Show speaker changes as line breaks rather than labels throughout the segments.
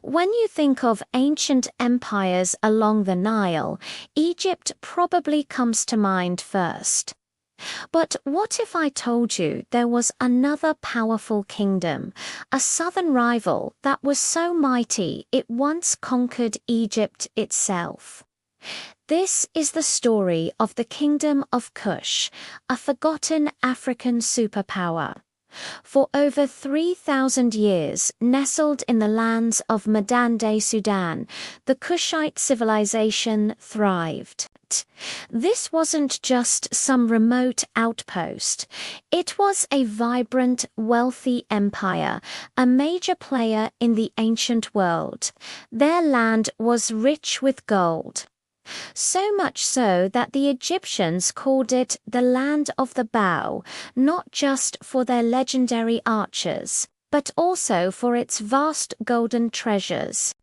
When you think of ancient empires along the Nile, Egypt probably comes to mind first. But what if I told you there was another powerful kingdom, a southern rival that was so mighty it once conquered Egypt itself? This is the story of the Kingdom of Kush, a forgotten African superpower. For over 3,000 years, nestled in the lands of modern-day Sudan, the Kushite civilization thrived. This wasn't just some remote outpost. It was a vibrant, wealthy empire, a major player in the ancient world. Their land was rich with gold. So much so that the Egyptians called it the Land of the Bow, not just for their legendary archers, but also for its vast golden treasures.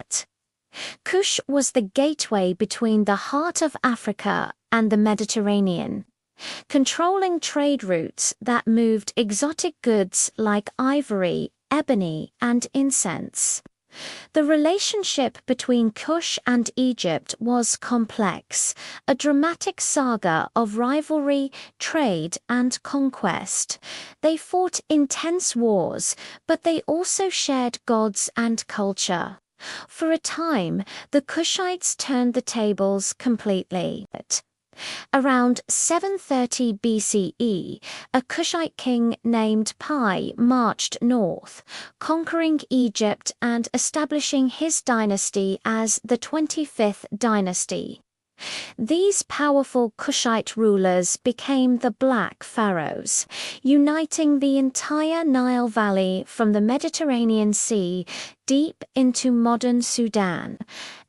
Kush was the gateway between the heart of Africa and the Mediterranean, controlling trade routes that moved exotic goods like ivory, ebony, and incense. The relationship between Kush and Egypt was complex, a dramatic saga of rivalry, trade, and conquest. They fought intense wars, but they also shared gods and culture. For a time, the Kushites turned the tables completely. Around 730 BCE, a Kushite king named Pi marched north, conquering Egypt and establishing his dynasty as the 25th dynasty. These powerful Kushite rulers became the Black Pharaohs, uniting the entire Nile Valley from the Mediterranean Sea deep into modern Sudan.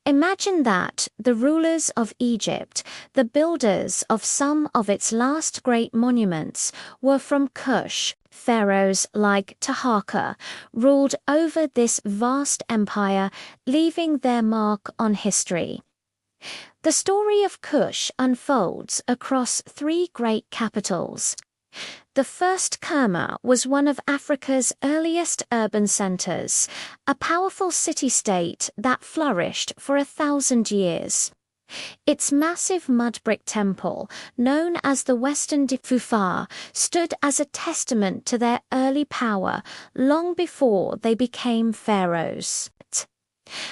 Imagine that, the rulers of Egypt, the builders of some of its last great monuments, were from Kush. Pharaohs like Taharqa ruled over this vast empire, leaving their mark on history. The story of Kush unfolds across three great capitals. The first, Kerma, was one of Africa's earliest urban centers, a powerful city-state that flourished for 1,000 years. Its massive mud brick temple, known as the Western de Fufar, stood as a testament to their early power long before they became pharaohs.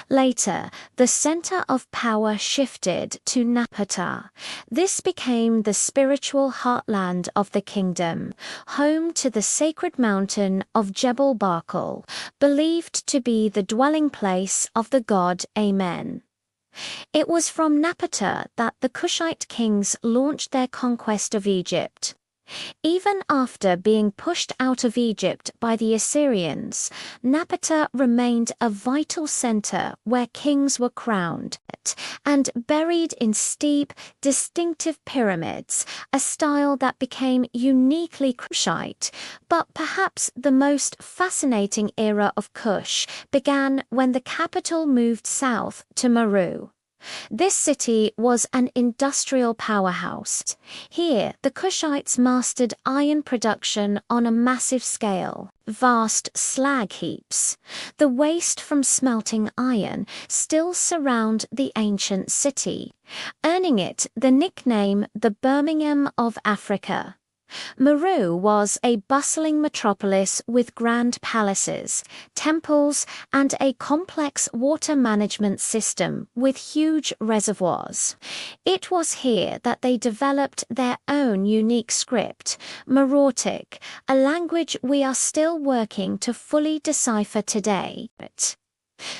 Later, the center of power shifted to Napata. This became the spiritual heartland of the kingdom, home to the sacred mountain of Jebel Barkal, believed to be the dwelling place of the god Amen. It was from Napata that the Kushite kings launched their conquest of Egypt. Even after being pushed out of Egypt by the Assyrians, Napata remained a vital center where kings were crowned, and buried in steep, distinctive pyramids, a style that became uniquely Kushite. But perhaps the most fascinating era of Kush began when the capital moved south to Meroë. This city was an industrial powerhouse. Here, the Kushites mastered iron production on a massive scale. Vast slag heaps, the waste from smelting iron, still surround the ancient city, earning it the nickname the Birmingham of Africa. Meroë was a bustling metropolis with grand palaces, temples, and a complex water management system with huge reservoirs. It was here that they developed their own unique script, Meroitic, a language we are still working to fully decipher today.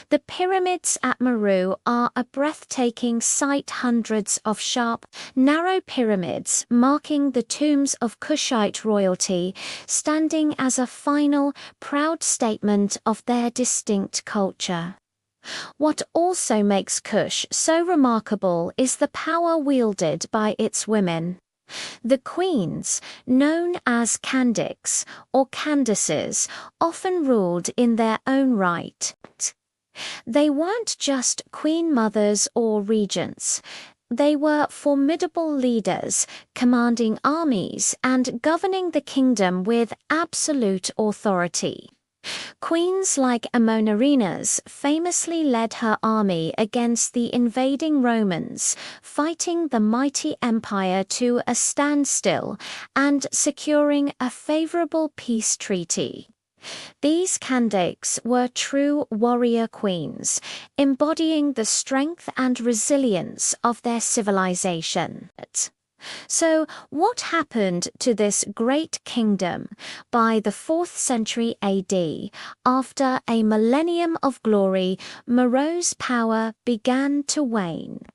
The pyramids at Meroë are a breathtaking sight, hundreds of sharp, narrow pyramids marking the tombs of Kushite royalty, standing as a final, proud statement of their distinct culture. What also makes Kush so remarkable is the power wielded by its women. The queens, known as Kandakes or Candaces, often ruled in their own right. They weren't just queen mothers or regents. They were formidable leaders, commanding armies and governing the kingdom with absolute authority. Queens like Amonarinas famously led her army against the invading Romans, fighting the mighty empire to a standstill and securing a favorable peace treaty. These Kandakes were true warrior queens, embodying the strength and resilience of their civilization. So, what happened to this great kingdom by the 4th century AD? After a millennium of glory, Meroë's power began to wane.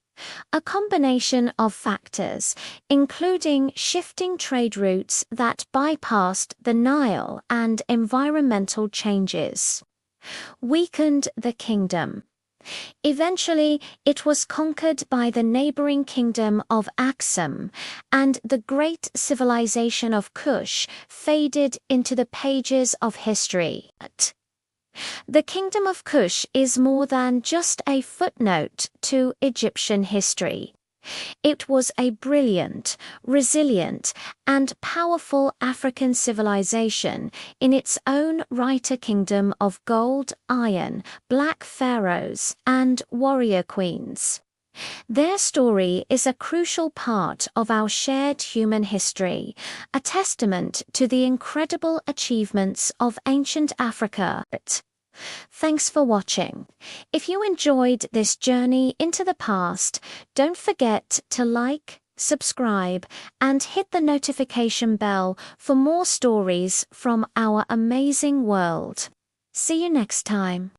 A combination of factors, including shifting trade routes that bypassed the Nile and environmental changes, weakened the kingdom. Eventually, it was conquered by the neighboring kingdom of Aksum, and the great civilization of Kush faded into the pages of history. The Kingdom of Kush is more than just a footnote to Egyptian history. It was a brilliant, resilient, and powerful African civilization in its own right, a kingdom of gold, iron, black pharaohs, and warrior queens. Their story is a crucial part of our shared human history, a testament to the incredible achievements of ancient Africa. Thanks for watching. If you enjoyed this journey into the past, don't forget to like, subscribe, and hit the notification bell for more stories from our amazing world. See you next time.